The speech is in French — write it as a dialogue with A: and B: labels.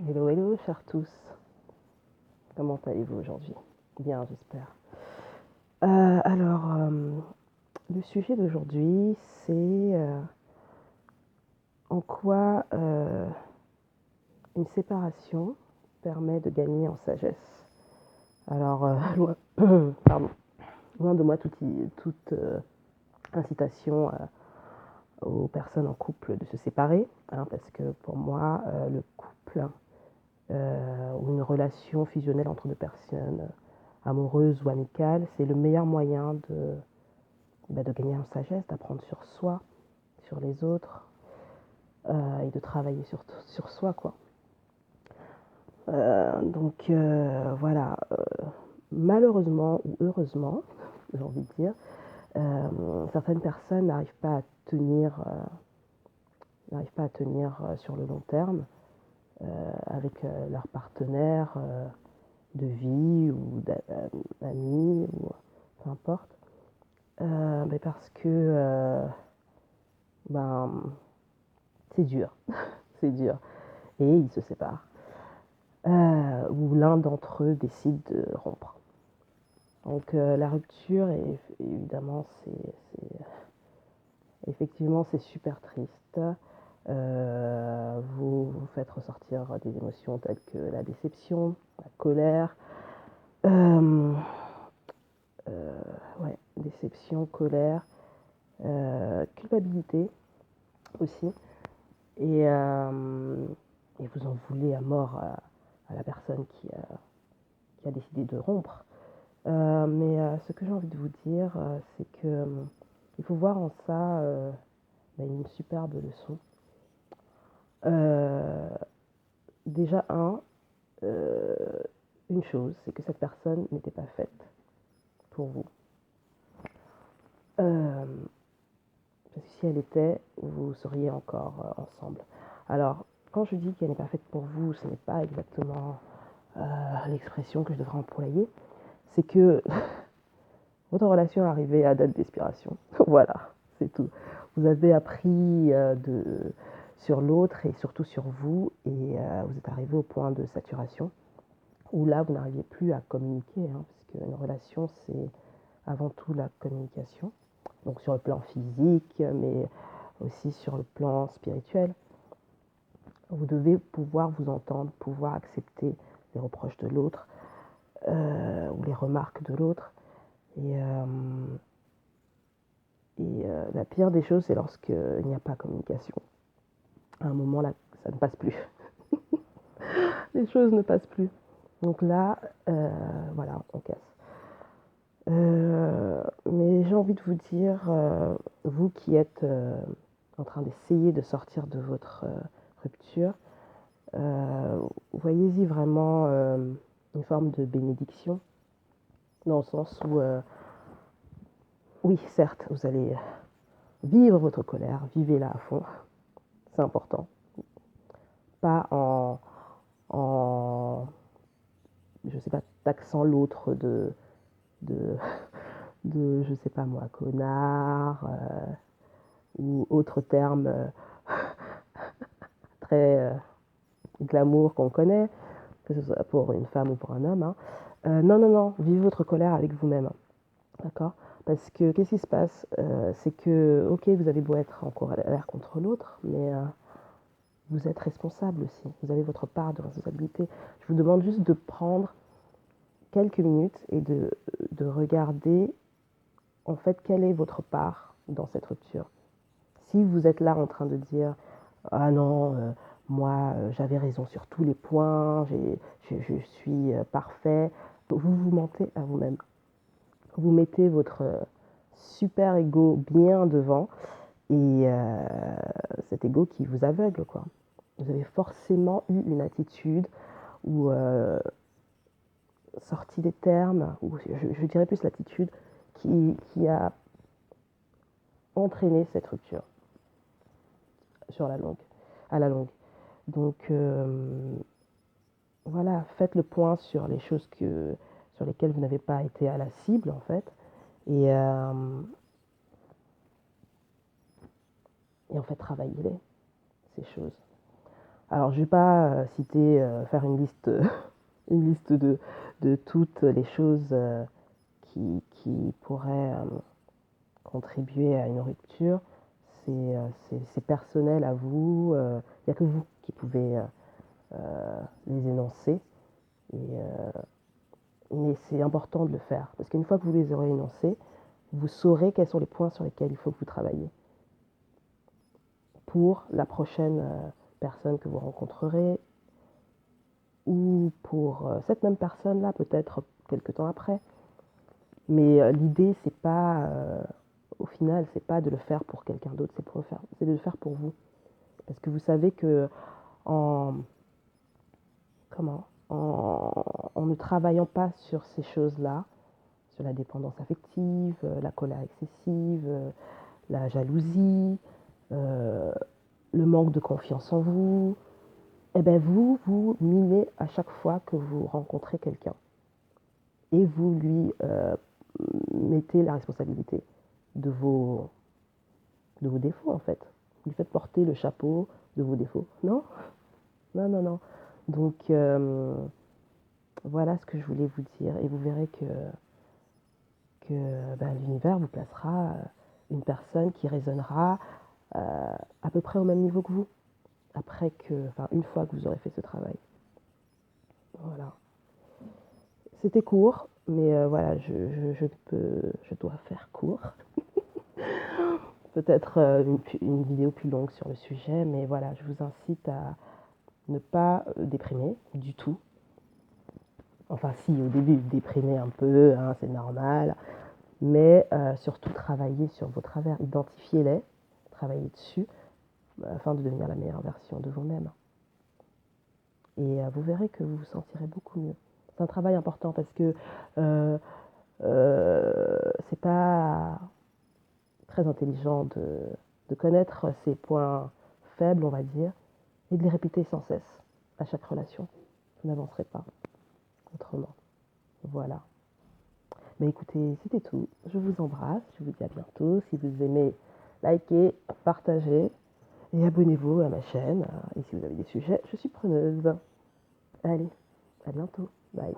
A: Hello, hello, chers tous. Comment allez-vous aujourd'hui? Bien, j'espère. Le sujet d'aujourd'hui, c'est en quoi une séparation permet de gagner en sagesse. Alors, pardon, loin de moi toute incitation aux personnes en couple de se séparer, parce que pour moi, le couple ou une relation fusionnelle entre deux personnes amoureuses ou amicales, c'est le meilleur moyen de gagner en sagesse, d'apprendre sur soi, sur les autres et de travailler sur soi, quoi. Voilà, malheureusement ou heureusement, j'ai envie de dire, certaines personnes n'arrivent pas à tenir sur le long terme avec leur partenaire de vie ou d'amis ou peu importe, mais parce que ben, c'est dur, c'est dur, et ils se séparent. Ou l'un d'entre eux décide de rompre. Donc la rupture, évidemment, effectivement, c'est super triste. Vous faites ressortir des émotions telles que la déception, la colère, euh, déception, colère, culpabilité aussi, et, euh, et vous en voulez à mort à la personne qui a décidé de rompre. Mais ce que j'ai envie de vous dire, c'est que il faut voir en ça une superbe leçon. Déjà, une chose, c'est que cette personne n'était pas faite pour vous. Parce que si elle était, vous seriez encore ensemble. Alors, quand je dis qu'elle n'est pas faite pour vous, ce n'est pas exactement l'expression que je devrais employer. C'est que votre relation est arrivée à date d'expiration. Voilà, c'est tout. Vous avez appris sur l'autre et surtout sur vous, et vous êtes arrivé au point de saturation où là, vous n'arriviez plus à communiquer, parce qu'une relation, c'est avant tout la communication. Donc sur le plan physique, mais aussi sur le plan spirituel. Vous devez pouvoir vous entendre, pouvoir accepter les reproches de l'autre ou les remarques de l'autre. La pire des choses, c'est lorsqu'il n'y a pas communication. À un moment, là, ça ne passe plus. Les choses ne passent plus. Donc là, voilà, on casse. Mais j'ai envie de vous dire, vous qui êtes en train d'essayer de sortir de votre rupture, voyez-y vraiment une forme de bénédiction, dans le sens où, oui, certes, vous allez vivre votre colère, vivez-la à fond, c'est important. Pas en je sais pas, taxant l'autre de, je sais pas moi, connard, ou autres termes très glamour qu'on connaît, que ce soit pour une femme ou pour un homme. Non, non, non, vivez votre colère avec vous-même, d'accord? Parce que qu'est-ce qui se passe? C'est que, ok, vous avez beau être en colère contre l'autre, mais vous êtes responsable aussi. Vous avez votre part de responsabilité. Je vous demande juste de prendre quelques minutes et de regarder en fait quelle est votre part dans cette rupture. Si vous êtes là en train de dire ah non, moi j'avais raison sur tous les points, je suis parfait, vous vous mentez à vous-même. Vous mettez votre super ego bien devant et cet ego qui vous aveugle, quoi. Vous avez forcément eu une attitude ou sorti des termes, ou je dirais plus l'attitude qui a entraîné cette rupture sur la longue, à la longue. Donc voilà, faites le point sur les choses sur lesquelles vous n'avez pas été à la cible en fait, et, euh, et en fait travaillez-les ces choses. Alors, je ne vais pas citer, faire une liste, une liste de toutes les choses qui pourraient contribuer à une rupture. C'est personnel à vous. Il n'y a que vous qui pouvez les énoncer. Mais c'est important de le faire. Parce qu'une fois que vous les aurez énoncés, vous saurez quels sont les points sur lesquels il faut que vous travaillez pour la prochaine personne que vous rencontrerez ou pour cette même personne-là, peut-être quelques temps après. Mais l'idée, c'est pas, au final, c'est pas de le faire pour quelqu'un d'autre, c'est de le faire pour vous. Parce que vous savez que en, en ne travaillant pas sur ces choses-là, sur la dépendance affective, la colère excessive, la jalousie, euh, le manque de confiance en vous, eh ben vous minez à chaque fois que vous rencontrez quelqu'un. Et vous lui mettez la responsabilité de vos, de vos défauts, en fait. Vous lui faites porter le chapeau de vos défauts. Non, non, non, non. Donc, voilà ce que je voulais vous dire. Et vous verrez que ben, l'univers vous placera une personne qui résonnera à peu près au même niveau que vous. Après que, enfin, une fois que vous aurez fait ce travail. Voilà. C'était court, mais voilà, je dois faire court. Peut-être une vidéo plus longue sur le sujet, mais voilà, je vous incite à ne pas déprimer du tout. Enfin, si, au début, déprimer un peu, hein, c'est normal, mais surtout travailler sur vos travers, identifiez-les, travaillez dessus, afin de devenir la meilleure version de vous-même. Et vous verrez que vous vous sentirez beaucoup mieux. C'est un travail important parce que euh, c'est pas très intelligent de connaître ses points faibles, on va dire, et de les répéter sans cesse à chaque relation. Vous n'avancerez pas autrement. Voilà. Mais écoutez, c'était tout. Je vous embrasse. Je vous dis à bientôt. Si vous aimez, likez, partagez et abonnez-vous à ma chaîne. Et si vous avez des sujets, je suis preneuse. Allez, à bientôt. Bye.